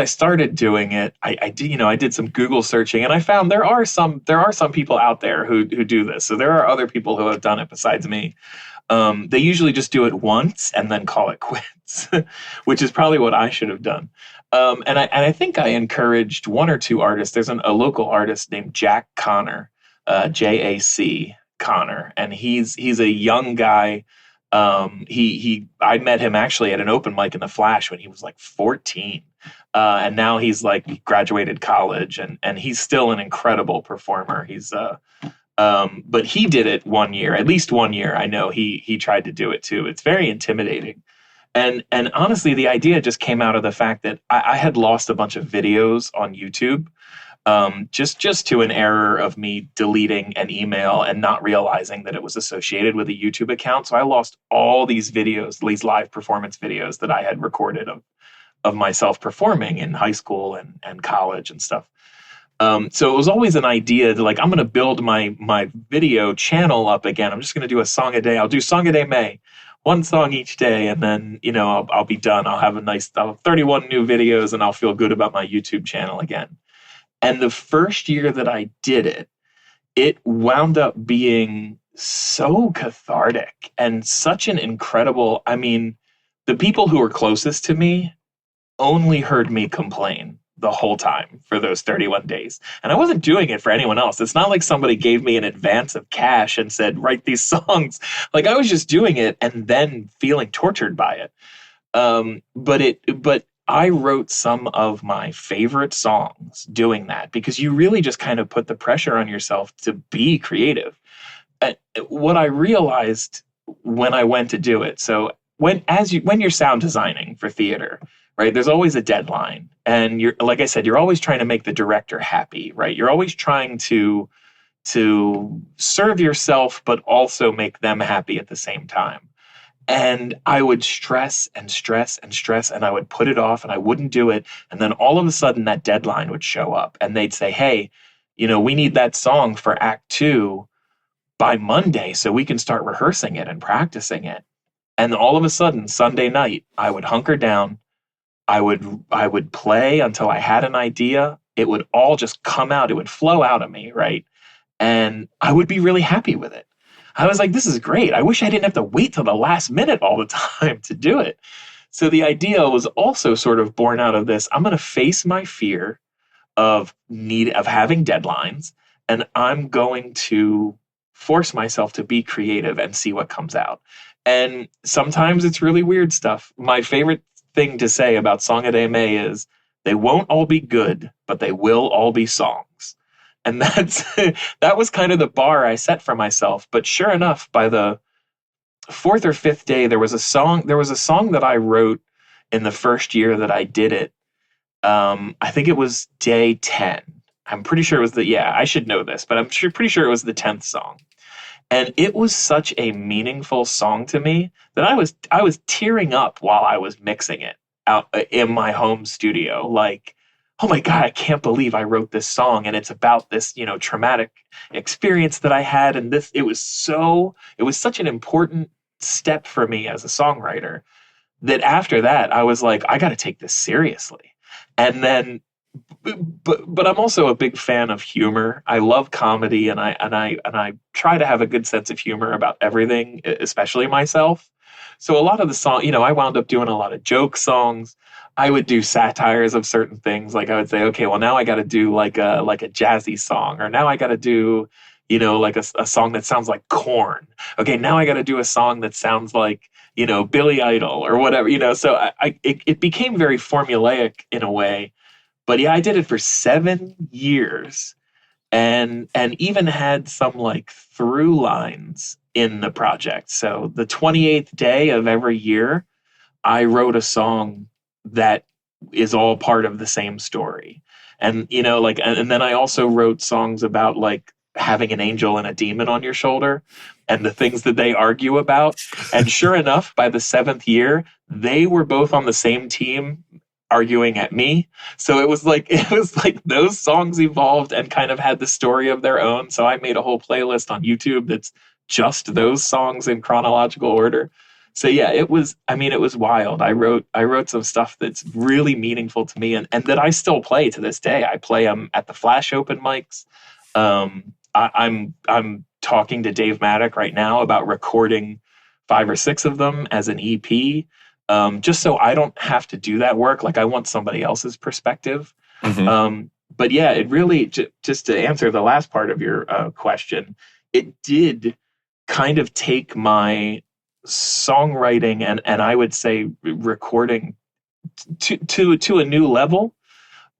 started doing it, I did some Google searching, and I found there are some people out there who do this. So there are other people who have done it besides me. They usually just do it once and then call it quits, which is probably what I should have done. And I think I encouraged one or two artists. There's a local artist named Jack Connor, Jac Connor, and he's a young guy. I met him actually at an open mic in the Flash when he was like 14. And now he's like graduated college, and he's still an incredible performer. But he did it at least 1 year. I know he tried to do it too. It's very intimidating. And honestly, the idea just came out of the fact that I had lost a bunch of videos on YouTube, just to an error of me deleting an email and not realizing that it was associated with a YouTube account. So I lost all these videos, these live performance videos that I had recorded of myself performing in high school and college and stuff. So it was always an idea to I'm going to build my video channel up again. I'm just going to do a song a day. I'll do Song a Day May, one song each day. And then, I'll be done. I'll have 31 new videos, and I'll feel good about my YouTube channel again. And the first year that I did it, it wound up being so cathartic and such an incredible, the people who were closest to me only heard me complain the whole time for those 31 days. And I wasn't doing it for anyone else. It's not like somebody gave me an advance of cash and said, write these songs. I was just doing it and then feeling tortured by it. But I wrote some of my favorite songs doing that, because you really just kind of put the pressure on yourself to be creative. What I realized when I went to do it, so when you're sound designing for theater, right, there's always a deadline. And you're, like I said, you're always trying to make the director happy, right? You're always trying to serve yourself, but also make them happy at the same time. And I would stress and stress and stress, and I would put it off, and I wouldn't do it. And then all of a sudden that deadline would show up, and they'd say, hey, we need that song for Act 2 by Monday so we can start rehearsing it and practicing it. And all of a sudden, Sunday night, I would hunker down, I would play until I had an idea. It would all just come out. It would flow out of me, right? And I would be really happy with it. I was like, this is great. I wish I didn't have to wait till the last minute all the time to do it. So the idea was also sort of born out of this. I'm going to face my fear of having deadlines, and I'm going to force myself to be creative and see what comes out. And sometimes it's really weird stuff. My favorite thing to say about Song a Day May is they won't all be good, but they will all be songs. And that was kind of the bar I set for myself. But sure enough, by the fourth or fifth day, there was a song that I wrote in the first year that I did it. I think it was day 10. I'm pretty sure it was I should know this, but I'm pretty sure it was the 10th song. And it was such a meaningful song to me that I was tearing up while I was mixing it out in my home studio. Like, oh my God, I can't believe I wrote this song. And it's about this, traumatic experience that I had. And it was such an important step for me as a songwriter that after that, I was like, I got to take this seriously. And then, but I'm also a big fan of humor. I love comedy, and I try to have a good sense of humor about everything, especially myself. So a lot of the song, I wound up doing a lot of joke songs. I would do satires of certain things. Like I would say, okay, well now I got to do like a jazzy song, or now I got to do, like a song that sounds like Korn. Okay, now I got to do a song that sounds like, Billy Idol or whatever. So it became very formulaic in a way. But yeah, I did it for 7 years, and even had some like through lines in the project. So the 28th day of every year, I wrote a song that is all part of the same story. And and then I also wrote songs about like having an angel and a demon on your shoulder and the things that they argue about. And sure enough, by the 7th year, they were both on the same team arguing at me. So it was like those songs evolved and kind of had the story of their own. So I made a whole playlist on YouTube that's just those songs in chronological order. So yeah, it was wild. I wrote some stuff that's really meaningful to me and that I still play to this day. I play them at the Flash open mics. I'm talking to Dave Maddock right now about recording 5 or 6 of them as an EP. Just so I don't have to do that work. Like I want somebody else's perspective. Mm-hmm. But yeah, it really, just to answer the last part of your question, it did kind of take my songwriting and I would say recording to a new level.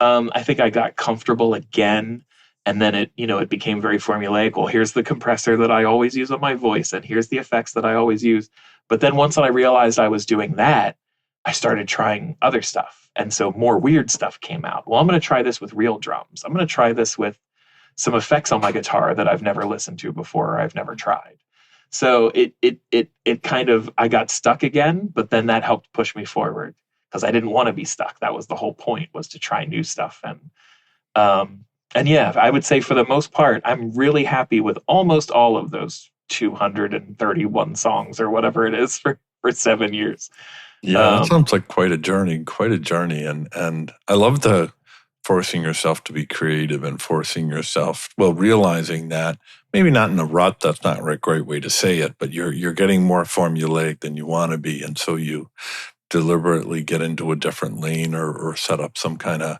I think I got comfortable again. And then it became very formulaic. Well, here's the compressor that I always use on my voice, and here's the effects that I always use. But then once I realized I was doing that, I started trying other stuff. And so more weird stuff came out. Well, I'm going to try this with real drums. I'm going to try this with some effects on my guitar that I've never listened to before or I've never tried. So it kind of, I got stuck again, but then that helped push me forward because I didn't want to be stuck. That was the whole point, was to try new stuff. And yeah, I would say for the most part, I'm really happy with almost all of those 231 songs or whatever it is for 7 years. Yeah, that sounds like quite a journey. And I love the forcing yourself to be creative and realizing that maybe not in a rut, that's not a great way to say it, but you're getting more formulaic than you want to be. And so you deliberately get into a different lane or set up some kind of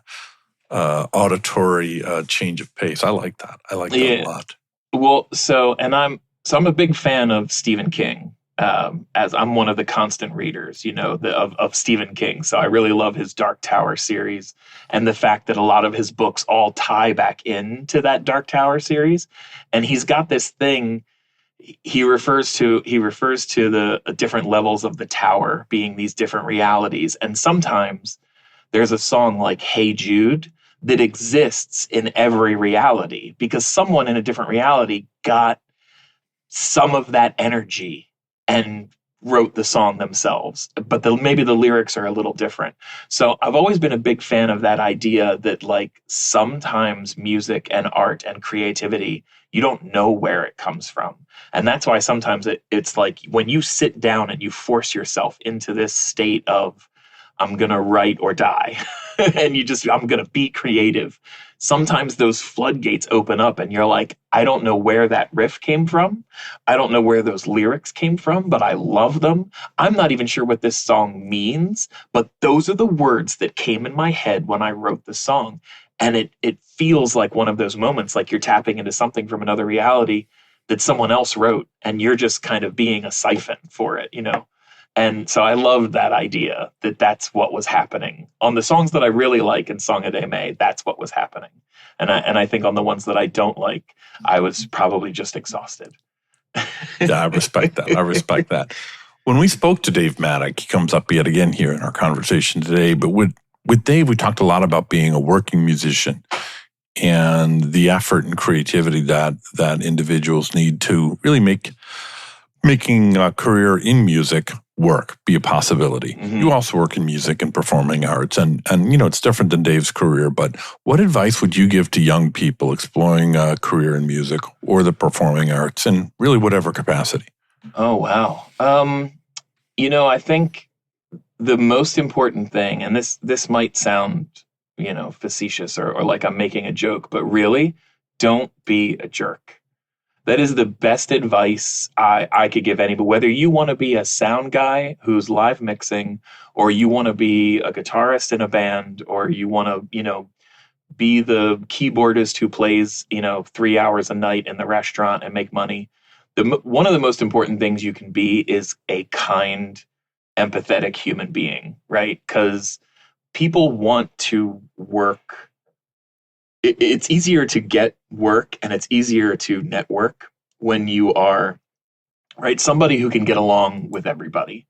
auditory change of pace. I like that. I like that a lot. Well, I'm a big fan of Stephen King, as I'm one of the constant readers, of Stephen King. So I really love his Dark Tower series and the fact that a lot of his books all tie back into that Dark Tower series. And he's got this thing. He refers to the different levels of the tower being these different realities. And sometimes there's a song like Hey Jude that exists in every reality because someone in a different reality got some of that energy and wrote the song themselves. But maybe the lyrics are a little different. So I've always been a big fan of that idea that like sometimes music and art and creativity, you don't know where it comes from. And that's why sometimes it's like when you sit down and you force yourself into this state of I'm going to write or die. And I'm going to be creative. Sometimes those floodgates open up and you're like, I don't know where that riff came from. I don't know where those lyrics came from, but I love them. I'm not even sure what this song means, but those are the words that came in my head when I wrote the song. And it feels like one of those moments, like you're tapping into something from another reality that someone else wrote, and you're just kind of being a siphon for it, And so I loved that idea that that's what was happening on the songs that I really like in Song of Day May. That's what was happening, and I think on the ones that I don't like, I was probably just exhausted. Yeah, I respect that. I respect that. When we spoke to Dave Maddock, he comes up yet again here in our conversation today. But with Dave, we talked a lot about being a working musician and the effort and creativity that individuals need to really making a career in music work be a possibility. Mm-hmm. You also work in music and performing arts, and it's different than Dave's career. But what advice would you give to young people exploring a career in music or the performing arts in really whatever capacity? Oh, wow. I think the most important thing, and this might sound, facetious or like I'm making a joke, but really, don't be a jerk. That is the best advice I could give anybody, whether you want to be a sound guy who's live mixing, or you want to be a guitarist in a band, or you want to, be the keyboardist who plays, 3 hours a night in the restaurant and make money. One of the most important things you can be is a kind, empathetic human being, right? Because people want to work. It's easier to get work and it's easier to network when you are, right, somebody who can get along with everybody.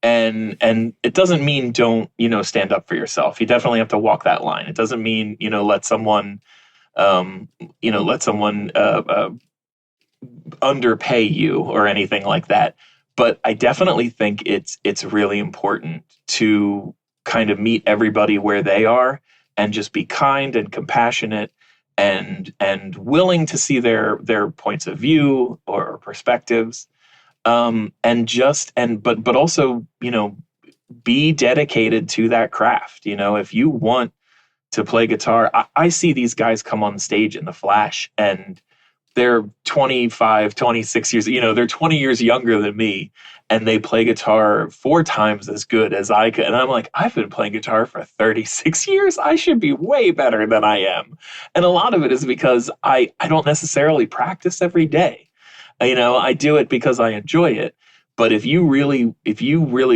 And it doesn't mean don't, stand up for yourself. You definitely have to walk that line. It doesn't mean, let someone underpay you or anything like that. But I definitely think it's really important to kind of meet everybody where they are and just be kind and compassionate and willing to see their points of view or perspectives. But also, be dedicated to that craft. If you want to play guitar, I see these guys come on stage in the Flash and they're 25, 26 years, they're 20 years younger than me, and they play guitar 4 times as good as I could. And I'm like, I've been playing guitar for 36 years. I should be way better than I am. And a lot of it is because I don't necessarily practice every day. I do it because I enjoy it. But if you really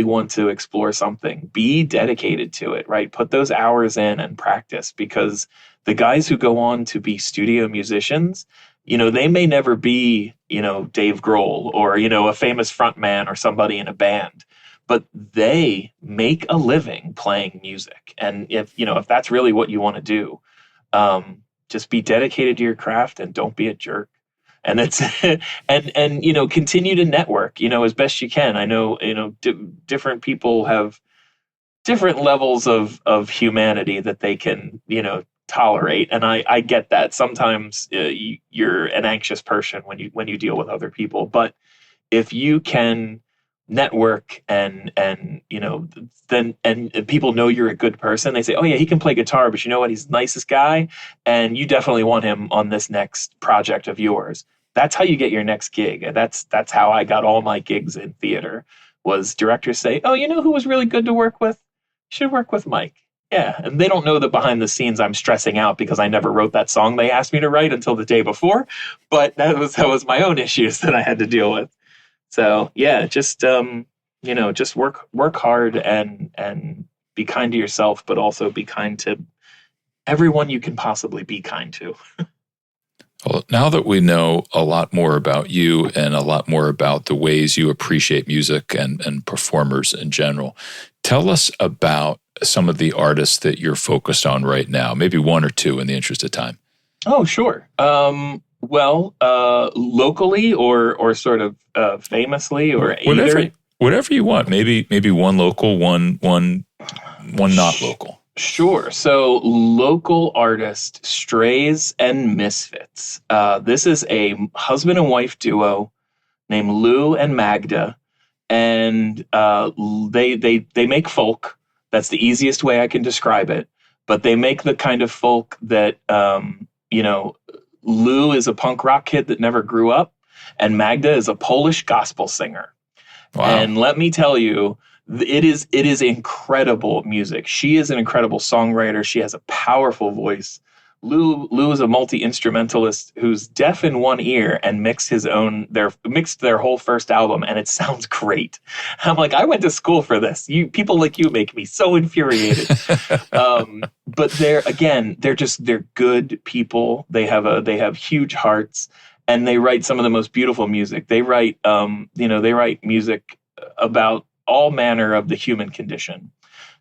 want to explore something, be dedicated to it, right? Put those hours in and practice, because the guys who go on to be studio musicians, they may never be, Dave Grohl or, a famous frontman or somebody in a band, but they make a living playing music. And if that's really what you want to do, just be dedicated to your craft and don't be a jerk. And that's and continue to network, as best you can. I know, different people have different levels of humanity that they can, tolerate. And I get that. Sometimes you're an anxious person when you deal with other people. But if you can network and people know you're a good person, they say, oh yeah, he can play guitar, but you know what? He's the nicest guy. And you definitely want him on this next project of yours. That's how you get your next gig. And that's how I got all my gigs in theater, was directors say, oh, who was really good to work with? You should work with Mike. Yeah, and they don't know that behind the scenes I'm stressing out because I never wrote that song they asked me to write until the day before. But that was my own issues that I had to deal with. So yeah, just just work hard and be kind to yourself, but also be kind to everyone you can possibly be kind to. Well, now that we know a lot more about you and a lot more about the ways you appreciate music and performers in general, tell us about some of the artists that you're focused on right now, maybe one or two in the interest of time. Oh, sure. Locally or sort of famously, or whatever you want. Maybe one local, one not local. Sure. So local artist, Strays and Misfits. This is a husband and wife duo named Lou and Magda, and they make folk. That's the easiest way I can describe it. But they make the kind of folk that, Lou is a punk rock kid that never grew up, and Magda is a Polish gospel singer. Wow. And let me tell you, it is incredible music. She is an incredible songwriter. She has a powerful voice. Lou is a multi-instrumentalist who's deaf in one ear and mixed their whole first album, and it sounds great. I'm like, I went to school for this. People like you make me so infuriated. But they're good people. They have huge hearts, and they write some of the most beautiful music. They write music about all manner of the human condition.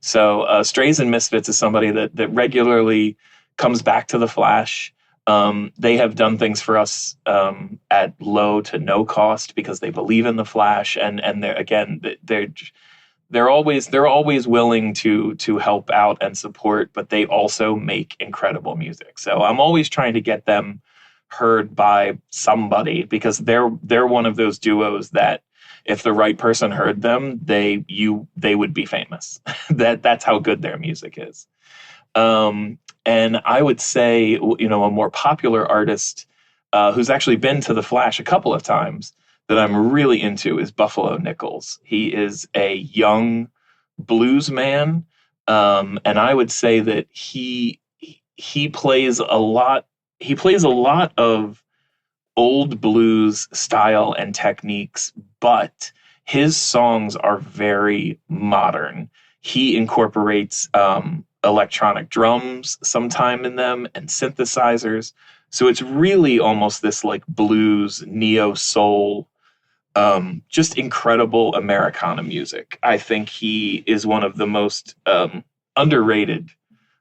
So Strays and Misfits is somebody that regularly comes back to the Flash. They have done things for us at low to no cost because they believe in the Flash, and they're always willing to help out and support, but they also make incredible music. So I'm always trying to get them heard by somebody, because they're one of those duos that if the right person heard them, they would be famous. That's how good their music is. And I would say, a more popular artist who's actually been to the Flash a couple of times that I'm really into is Buffalo Nichols. He is a young blues man, and I would say that he plays a lot. He plays a lot of old blues style and techniques, but his songs are very modern. He incorporates electronic drums sometime in them and synthesizers. So it's really almost this like blues, neo soul, just incredible Americana music. I think he is one of the most underrated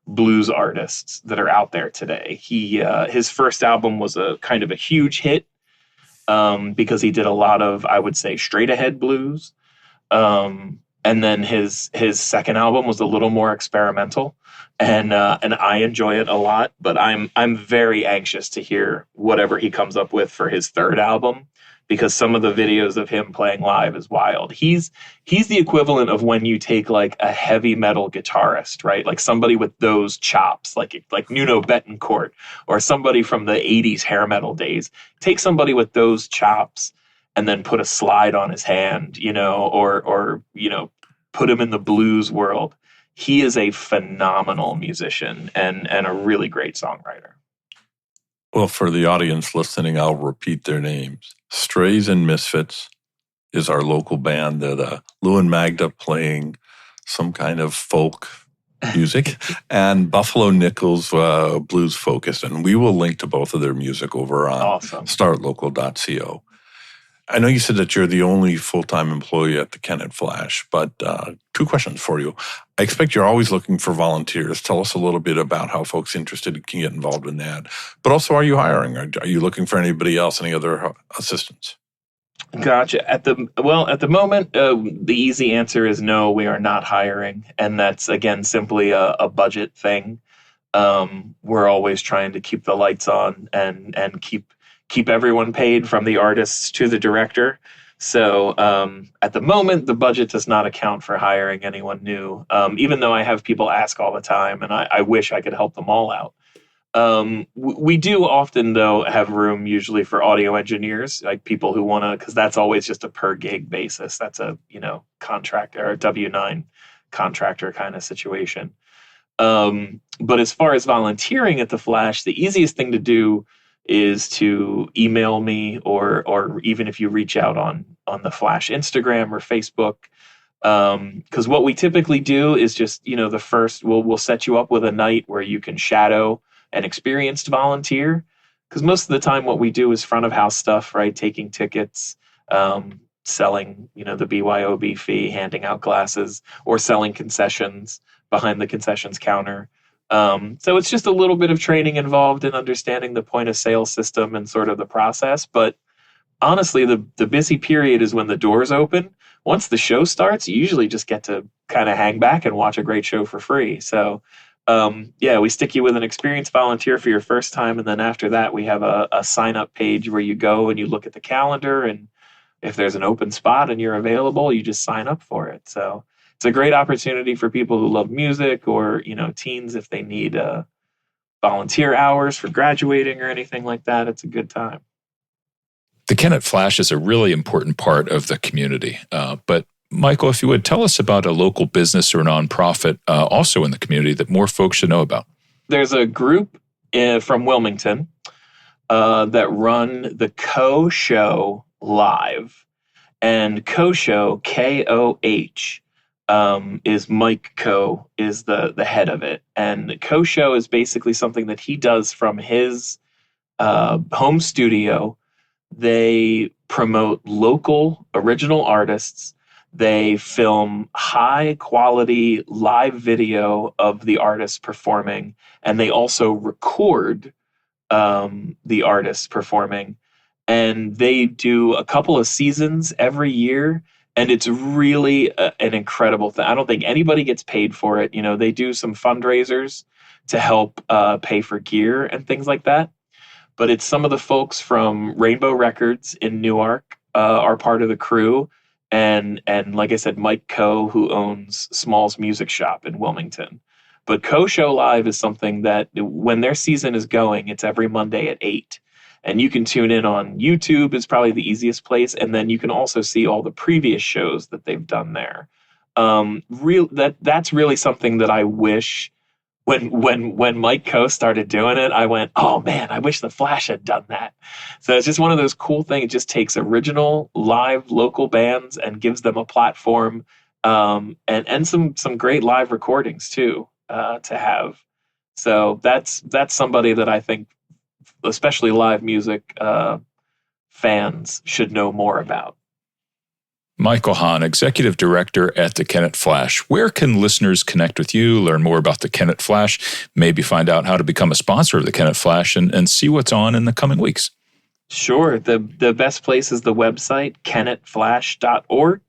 blues artists that are out there today. His first album was a kind of a huge hit because he did a lot of, I would say, straight ahead blues. And then his second album was a little more experimental, and I enjoy it a lot. But I'm very anxious to hear whatever he comes up with for his third album, because some of the videos of him playing live is wild. He's the equivalent of when you take like a heavy metal guitarist, right? Like somebody with those chops, like Nuno Bettencourt, or somebody from the 80s hair metal days. Take somebody with those chops and then put a slide on his hand, or put him in the blues world. He is a phenomenal musician and a really great songwriter. Well, for the audience listening, I'll repeat their names. Strays and Misfits is our local band that Lou and Magda playing some kind of folk music, and Buffalo Nichols blues focused. And we will link to both of their music over on startlocal.co. I know you said that you're the only full-time employee at the Kennett Flash, but two questions for you. I expect you're always looking for volunteers. Tell us a little bit about how folks interested can get involved in that. But also, are you hiring? Are you looking for anybody else, any other assistants? Gotcha. At the moment, the easy answer is no, we are not hiring. And that's, again, simply a budget thing. We're always trying to keep the lights on and keep everyone paid, from the artists to the director. So at the moment, the budget does not account for hiring anyone new, even though I have people ask all the time, and I wish I could help them all out. We do often, though, have room usually for audio engineers, like people who want to, because that's always just a per gig basis. That's a, contractor or a W-9 contractor kind of situation. But as far as volunteering at the Flash, the easiest thing to do is to email me, or even if you reach out on the Flash Instagram or Facebook. Because what we typically do is just, the first, we'll set you up with a night where you can shadow an experienced volunteer. Because most of the time what we do is front of house stuff, right? Taking tickets, selling, the BYOB fee, handing out glasses, or selling concessions behind the concessions counter. So it's just a little bit of training involved in understanding the point of sale system and sort of the process. But honestly, the busy period is when the doors open. Once the show starts, you usually just get to kind of hang back and watch a great show for free. So we stick you with an experienced volunteer for your first time. And then after that, we have a sign up page where you go and you look at the calendar. And if there's an open spot and you're available, you just sign up for it. So it's a great opportunity for people who love music, or, teens if they need volunteer hours for graduating or anything like that. It's a good time. The Kennett Flash is a really important part of the community. But Michael, if you would tell us about a local business or nonprofit also in the community that more folks should know about. There's a group from Wilmington that run the Co-Show Live. And Co-Show, K-O-H, is Mike Coe, is the head of it. And Co-Show is basically something that he does from his home studio. They promote local original artists. They film high quality live video of the artists performing, and they also record the artists performing. And they do a couple of seasons every year, and it's really an incredible thing. I don't think anybody gets paid for it. They do some fundraisers to help pay for gear and things like that. But it's some of the folks from Rainbow Records in Newark are part of the crew. And like I said, Mike Coe, who owns Small's Music Shop in Wilmington. But Co-Show Live is something that when their season is going, it's every Monday at 8. And you can tune in on YouTube is probably the easiest place. And then you can also see all the previous shows that they've done there. That's really something that I wish when Mike Coe started doing it, I went, oh man, I wish the Flash had done that. So it's just one of those cool things. It just takes original live local bands and gives them a platform, and some great live recordings too, to have. So that's somebody that I think, especially live music fans, should know more about. Michael Hahn, Executive Director at the Kennett Flash. Where can listeners connect with you, learn more about the Kennett Flash, maybe find out how to become a sponsor of the Kennett Flash, and see what's on in the coming weeks? Sure. The best place is the website, kennettflash.org.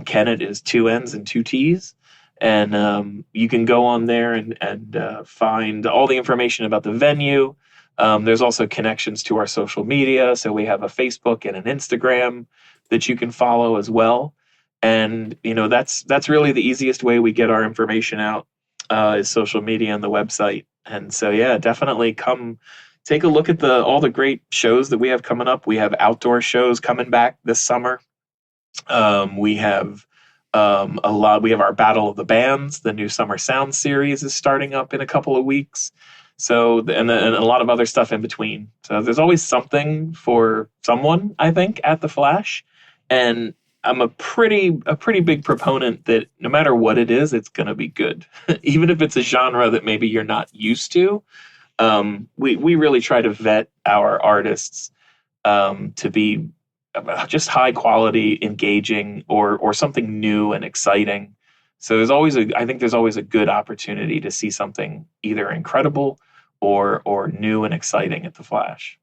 Kennett is 2 N's and 2 T's. And you can go on there and find all the information about the venue. There's also connections to our social media. So we have a Facebook and an Instagram that you can follow as well. And, that's really the easiest way we get our information out, is social media and the website. And so, yeah, definitely come take a look at all the great shows that we have coming up. We have outdoor shows coming back this summer. We have we have our Battle of the Bands. The new Summer Sound series is starting up in a couple of weeks. So, and a lot of other stuff in between. So there's always something for someone, I think, at the Flash. And I'm a pretty big proponent that no matter what it is, it's going to be good. Even if it's a genre that maybe you're not used to. We really try to vet our artists to be just high quality, engaging, or something new and exciting. So I think there's always a good opportunity to see something either incredible or new and exciting at the Flash.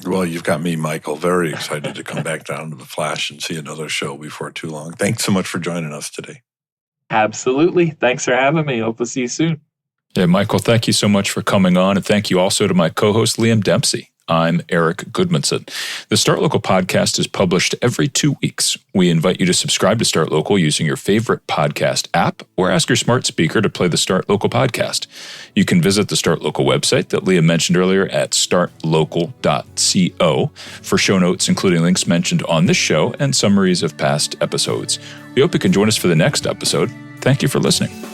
Well, you've got me, Michael, very excited to come back down to the Flash and see another show before too long. Thanks so much for joining us today. Absolutely. Thanks for having me. Hope to see you soon. Yeah, Michael, thank you so much for coming on. And thank you also to my co-host, Liam Dempsey. I'm Eric Goodmanson. The Start Local podcast is published every 2 weeks. We invite you to subscribe to Start Local using your favorite podcast app or ask your smart speaker to play the Start Local podcast. You can visit the Start Local website that Leah mentioned earlier at startlocal.co for show notes, including links mentioned on this show and summaries of past episodes. We hope you can join us for the next episode. Thank you for listening.